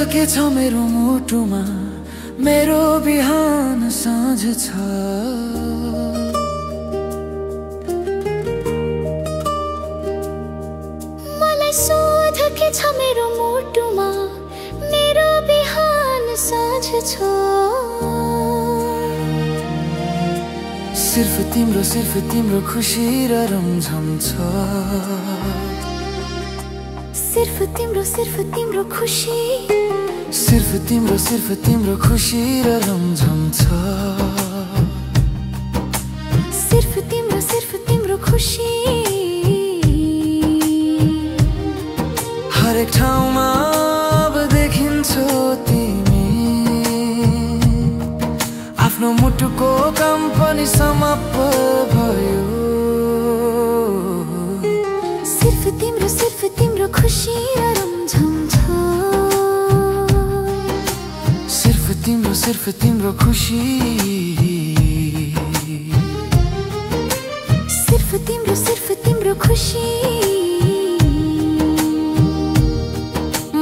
के छ मेरो मुटुमा मेरो बिहान साँझ छ मलाई सोध के छ मेरो मुटुमा मेरो बिहान साँझ छ सिर्फ तिम्रो खुशी र रमझम छ सिर्फ तिम्रो खुशी सिर्फ तिम्रो खुशी र रमझम छ सिर्फ तिम्रो खुशी हरेक ठाउँमा अब देखिन्छौ तिमी आफ्नो मुटुको कम्पनी समाप्त भयो सिर्फ तिम्रो खुशी र रमझम छ सिर्फ तिम्रो खुशी सिर्फ तिम्रो खुशी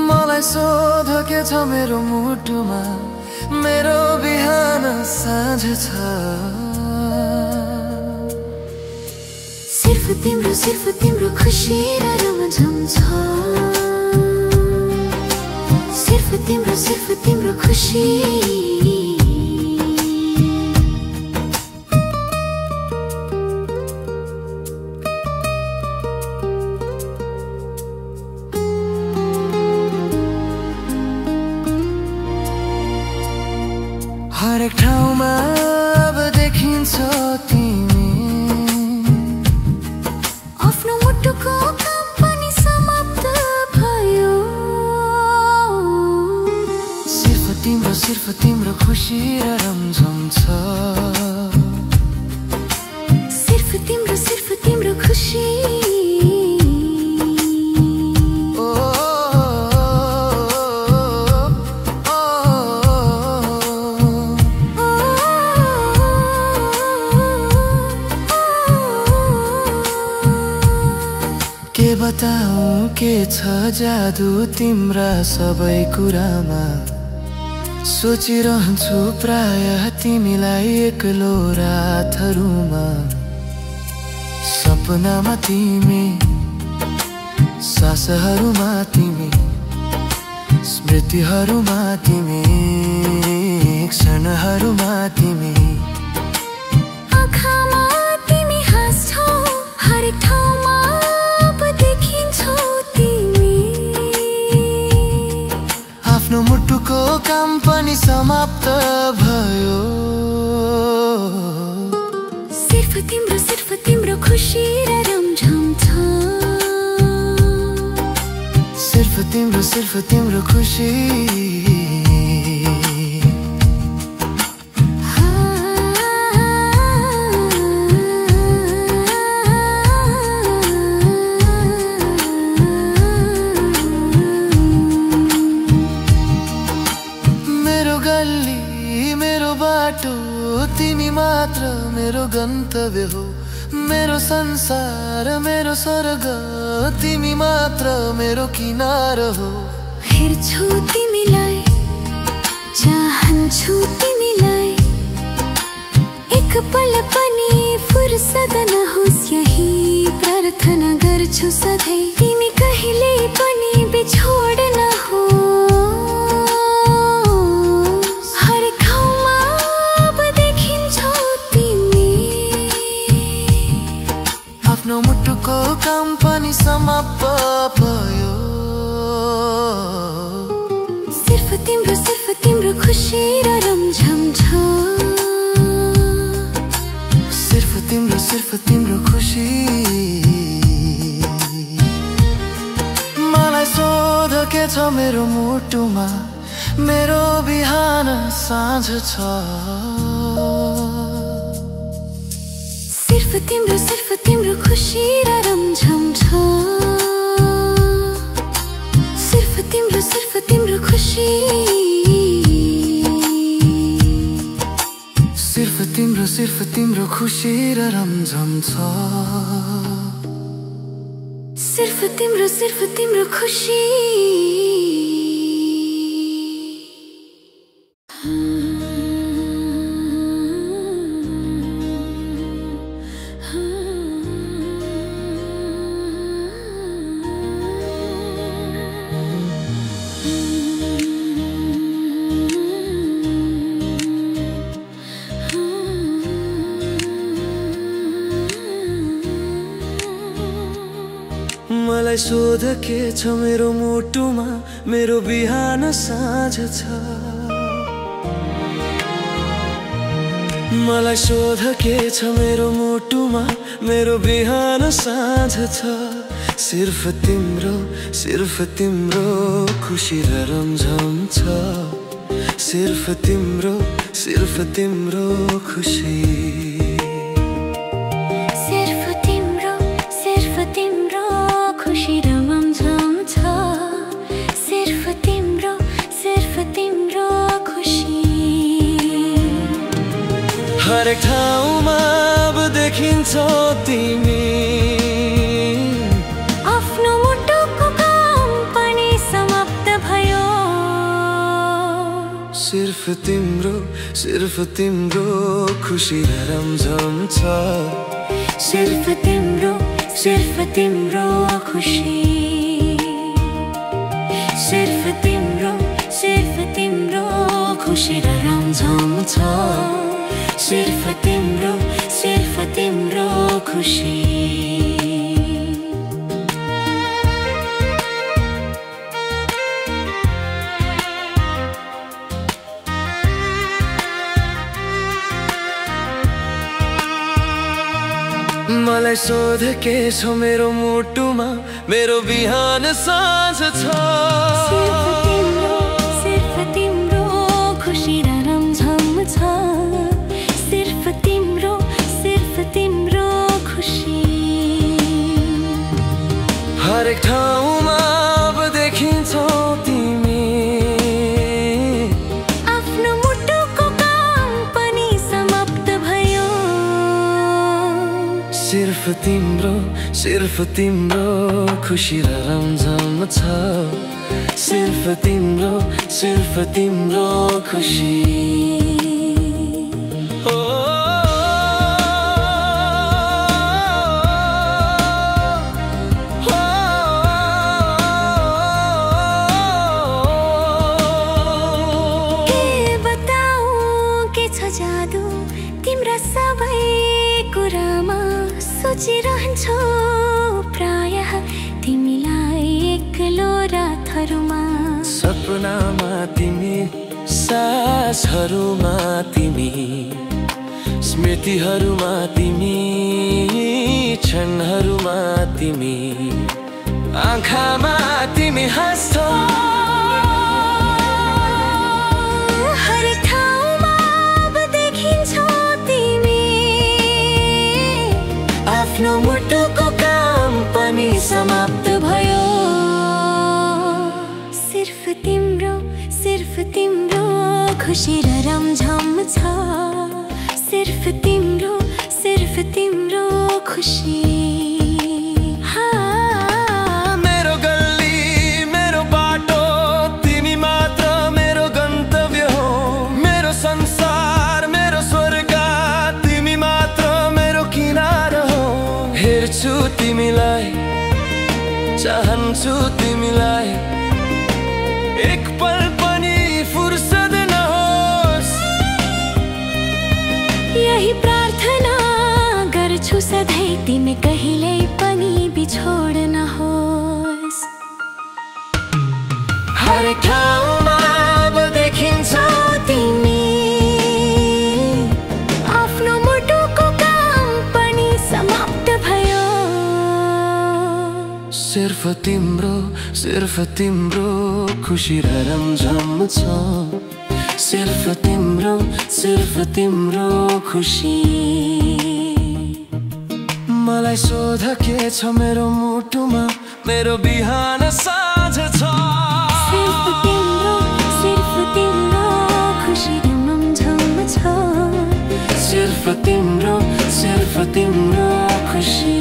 मलाई सोध के छ मेरो मुटुमा मेरो बिहान साँझ छ सिर्फ तिम्रो खुशी र रमझम छ सिर्फ तिम्रो खुशी हरेक ठाउँमा अब देखिन्छौ तिमी आफ्नो मुटुको कम्पनी समाप्त भयो सिर्फ तिम्रो खुशी र रमझम छ सिर्फ तिम्रो खुशी के बताऊं के छ जादु तिम्रा सबै कुरामा सोचिरहन्छु प्रायः तिमीलाई एक्लो रातहरूमा सपनामा तिमी सासहरूमा तिमी स्मृतिहरूमा तिमी क्षणहरूमा तिमी आँखामा तिमी हाँस्छौ हरेक ठाउँमा आफ्नो मुटुको कम्पनी समाप्त भयो सिर्फ तिम्रो खुशी र रमझम छ सिर्फ तिम्रो खुशी तिमी मात्र मेरो गन्तव्य हो मेरो संसार मेरो स्वर्ग तिमी मात्र मेरो किनार हो हेर्छु तिमीलाई चाहन्छु तिमीलाई एक पल पनि फुर्सद नहोस् यही प्रार्थना गर्छु सधैँ तिमी कहिले पनि बिछोड नहोस् हरेक ठाउँमा अब देखिन्छौ तिमी आफ्नो मुटुको कम्पनी समाप्त भयो सिर्फ तिम्रो खुशी र रमझम छ सिर्फ तिम्रो खुशी मलाई सोध के छ मेरो मुटुमा मेरो बिहान साँझ छ सिर्फ तिम्रो खुशी र रमझम छ सिर्फ तिम्रो खुशी सिर्फ तिम्रो खुशी र रमझम छ सिर्फ तिम्रो खुशी मलाई सोध के छ मेरो मुटुमा मेरो बिहान साँझ छ मलाई सोध के छ मेरो मुटुमा मेरो बिहान साँझ छ सिर्फ तिम्रो खुसी र रमझम छ सिर्फ तिम्रो खुसी हरेक ठाउँमा अब देखिन्छौ तिमी आफ्नो मुटुको काम पनि समाप्त भयो सिर्फ तिम्रो खुसी र रमझम छ सिर्फ तिम्रो खुसी सिर्फ तिम्रो खुसी र रमझम छ सिर्फ तिम्रो खुसी मलाई सोध के छ मेरो मुटुमा मेरो बिहान साँझ छ सिर्फ तिम्रो खुसी र रमझम छ सिर्फ तिम्रो खुसी हरेक ठाउँमा अब देखिन्छौ तिमी आफ्नो मुटुको काम पनि समाप्त भयो सिर्फ तिम्रो खुसी र रमझम छ सिर्फ तिम्रो खुसी जादु तिम्रा सबै कुरामा सोचिरहन्छौ प्रायः तिमीलाई एक्लो रातहरूमा सपनामा तिमी सासहरूमा तिमी स्मृतिहरूमा तिमी क्षणहरूमा तिमी आँखामा तिमी हाँस्छौ आफ्नो मुटुको काम पनि समाप्त भयो सिर्फ तिम्रो खुसी र रमझम छ सिर्फ तिम्रो खुसी मेरो गल्ली मेरो बाटो तिमी मात्र मेरो गन्तव्य हो मेरो संसार मेरो स्वर्ग तिमी मात्र मेरो किनारा हो हेर्छु तिमीलाई चाहन्छु तिमीलाई एक पल पनि फुर्सद नहोस् यही प्रार्थना गर्छु सधैँ तिमी कहिल्यै पनि बिछोड नहोस् हरेक ठाउँमा अब देखिन्छौ तिमी आफ्नो मुटुको काम पनि समाप्त भयो सिर्फ तिम्रो खुसी र रमझम छ सिर्फ तिम्रो खुसी मलाई सोध के छ मेरो मुटुमा मेरो बिहान साँझ छ सिर्फ तिम्रो खुसी र रमझम छ सिर्फ तिम्रो खुसी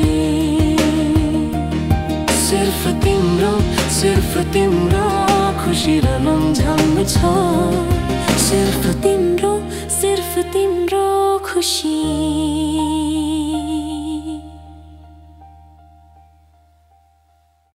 सिर्फ तिम्रो खुसी र रमझम छ सिर्फ तिम्रो खुसी